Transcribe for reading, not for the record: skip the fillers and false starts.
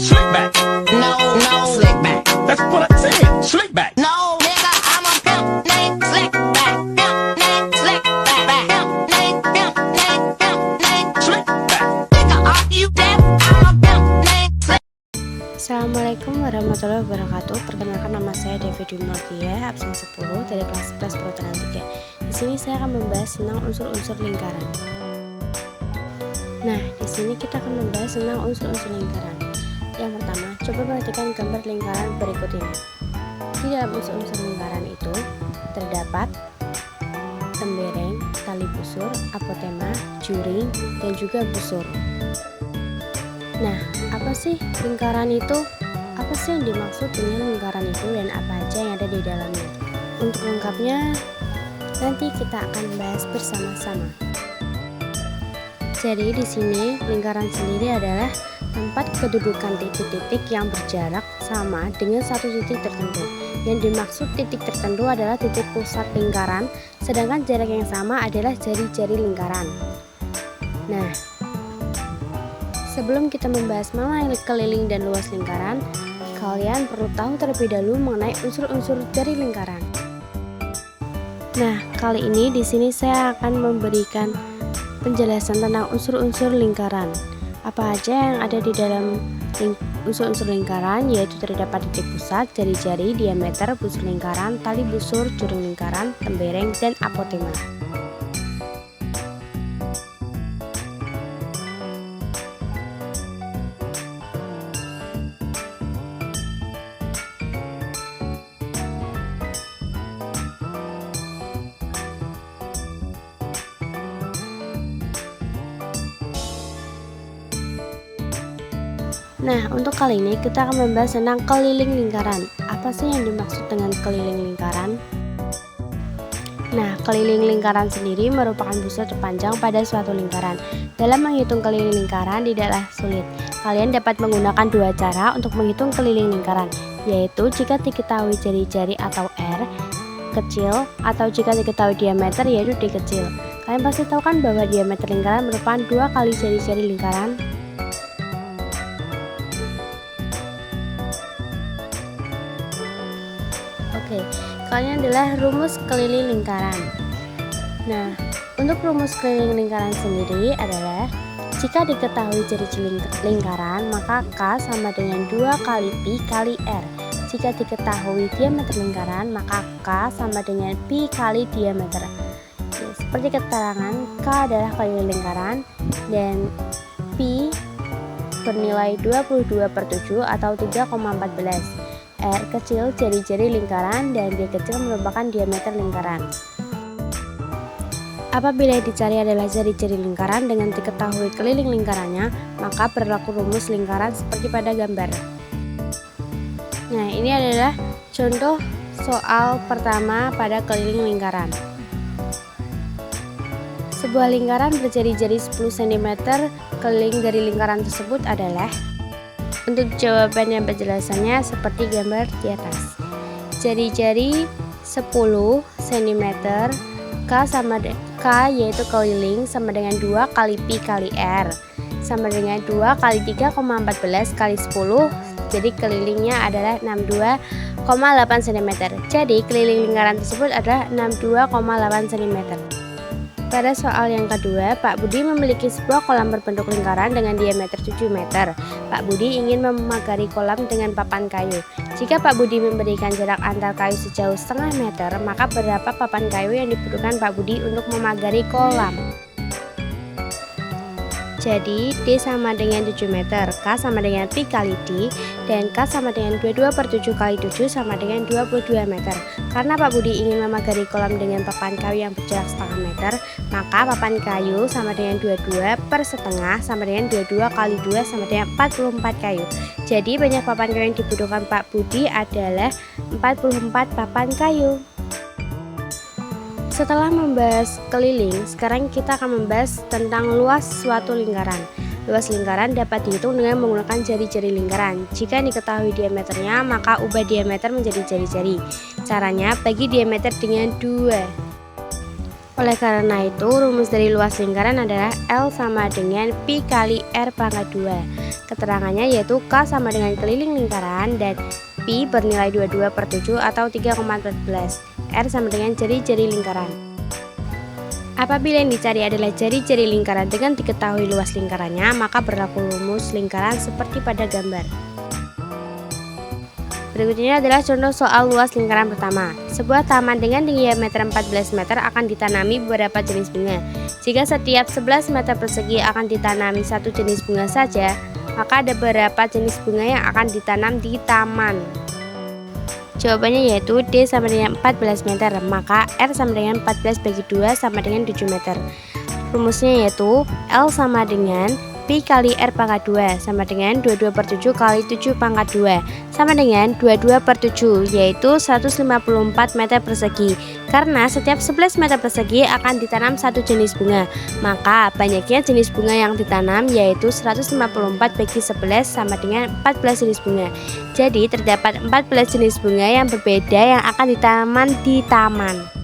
Slick back. No, slick back. That's what I said. Slick back. No, nigga, I'm a pimp named Slick back. Pimp named Slick back. Pimp named Slick back. Nigga, are you deaf? I'm a pimp named Slick. Assalamualaikum warahmatullahi wabarakatuh. Perkenalkan, nama saya Devi Dimortia, absen 10 dari kelas 11 Perhutanan 3. Di sini saya akan membahas tentang unsur-unsur lingkaran. Nah, di sini kita akan membahas tentang unsur-unsur lingkaran. Yang pertama, coba perhatikan gambar lingkaran berikut ini. Di dalam unsur-unsur lingkaran itu terdapat tembereng, tali busur, apotema, juring, dan juga busur. Nah, apa sih lingkaran itu? Apa sih yang dimaksud dengan lingkaran itu dan apa aja yang ada di dalamnya? Untuk lengkapnya, nanti kita akan bahas bersama-sama. Jadi di sini lingkaran sendiri adalah tempat kedudukan titik-titik yang berjarak sama dengan satu titik tertentu. Yang dimaksud titik tertentu adalah titik pusat lingkaran, sedangkan jarak yang sama adalah jari-jari lingkaran. Nah, sebelum kita membahas mengenai keliling dan luas lingkaran, kalian perlu tahu terlebih dahulu mengenai unsur-unsur dari lingkaran. Nah, kali ini di sini saya akan memberikan penjelasan tentang unsur-unsur lingkaran. Apa aja yang ada di dalam unsur-unsur lingkaran, yaitu terdapat titik pusat, jari-jari, diameter, busur lingkaran, tali busur, juring lingkaran, tembereng, dan apotema. Nah, untuk kali ini kita akan membahas tentang keliling lingkaran. Apa sih yang dimaksud dengan keliling lingkaran? Nah, keliling lingkaran sendiri merupakan busur terpanjang pada suatu lingkaran. Dalam menghitung keliling lingkaran tidaklah sulit. Kalian dapat menggunakan dua cara untuk menghitung keliling lingkaran, yaitu jika diketahui jari-jari atau R kecil, atau jika diketahui diameter yaitu D kecil. Kalian pasti tahu kan bahwa diameter lingkaran merupakan 2 kali jari-jari lingkaran. Oke, kali ini adalah rumus keliling lingkaran. Nah, untuk rumus keliling lingkaran sendiri adalah jika diketahui jari-jari lingkaran, maka K sama dengan 2 kali Pi kali R. Jika diketahui diameter lingkaran, maka K sama dengan Pi kali diameter. Ya, seperti keterangan, K adalah keliling lingkaran dan Pi bernilai 22/7 atau 3,14. R kecil jari-jari lingkaran dan D kecil merupakan diameter lingkaran. Apabila yang dicari adalah jari-jari lingkaran dengan diketahui keliling lingkarannya, maka berlaku rumus lingkaran seperti pada gambar. Nah, ini adalah contoh soal pertama pada keliling lingkaran. Sebuah lingkaran berjari-jari 10 cm, keliling dari lingkaran tersebut adalah. Untuk jawaban yang penjelasannya seperti gambar di atas. Jari-jari 10 cm, K yaitu keliling sama dengan 2 kali Pi kali R sama dengan 2 kali 3,14 kali 10. Jadi kelilingnya adalah 62,8 cm. Jadi keliling lingkaran tersebut adalah 62,8 cm. Pada soal yang kedua, Pak Budi memiliki sebuah kolam berbentuk lingkaran dengan diameter 7 meter. Pak Budi ingin memagari kolam dengan papan kayu. Jika Pak Budi memberikan jarak antar kayu sejauh setengah meter, maka berapa papan kayu yang dibutuhkan Pak Budi untuk memagari kolam? Jadi D sama dengan 7 meter, K sama dengan Pi kali D, dan K sama dengan 22/7 kali 7 sama dengan 22 meter. Karena Pak Budi ingin memagari kolam dengan papan kayu yang berjarak setengah meter, maka papan kayu sama dengan 22/setengah sama dengan 22 kali 2 sama dengan 44 kayu. Jadi banyak papan kayu yang dibutuhkan Pak Budi adalah 44 papan kayu. Setelah membahas keliling, sekarang kita akan membahas tentang luas suatu lingkaran. Luas lingkaran dapat dihitung dengan menggunakan jari-jari lingkaran. Jika diketahui diameternya, maka ubah diameter menjadi jari-jari. Caranya, bagi diameter dengan 2. Oleh karena itu, rumus dari luas lingkaran adalah L sama dengan Pi kali R pangkat 2. Keterangannya yaitu K sama dengan keliling lingkaran dan Pi bernilai 22/7 atau 3,14. R sama dengan jari-jari lingkaran. Apabila yang dicari adalah jari-jari lingkaran dengan diketahui luas lingkarannya, maka berlaku rumus lingkaran seperti pada gambar. Berikutnya adalah contoh soal luas lingkaran pertama. Sebuah taman dengan diameter 14 meter akan ditanami beberapa jenis bunga. Jika setiap 11 meter persegi akan ditanami satu jenis bunga saja, maka ada beberapa jenis bunga yang akan ditanam di taman. Jawabannya yaitu D sama dengan 14 meter, maka R sama dengan 14 bagi 2 sama dengan 7 meter. Rumusnya yaitu L sama dengan Pi kali R pangkat 2 sama dengan 22/7 kali 7 pangkat 2 sama dengan 22/7, yaitu 154 meter persegi. Karena setiap 11 meter persegi akan ditanam satu jenis bunga, maka banyaknya jenis bunga yang ditanam yaitu 154 bagi 11 sama dengan 14 jenis bunga. Jadi terdapat 14 jenis bunga yang berbeda yang akan ditanaman di taman.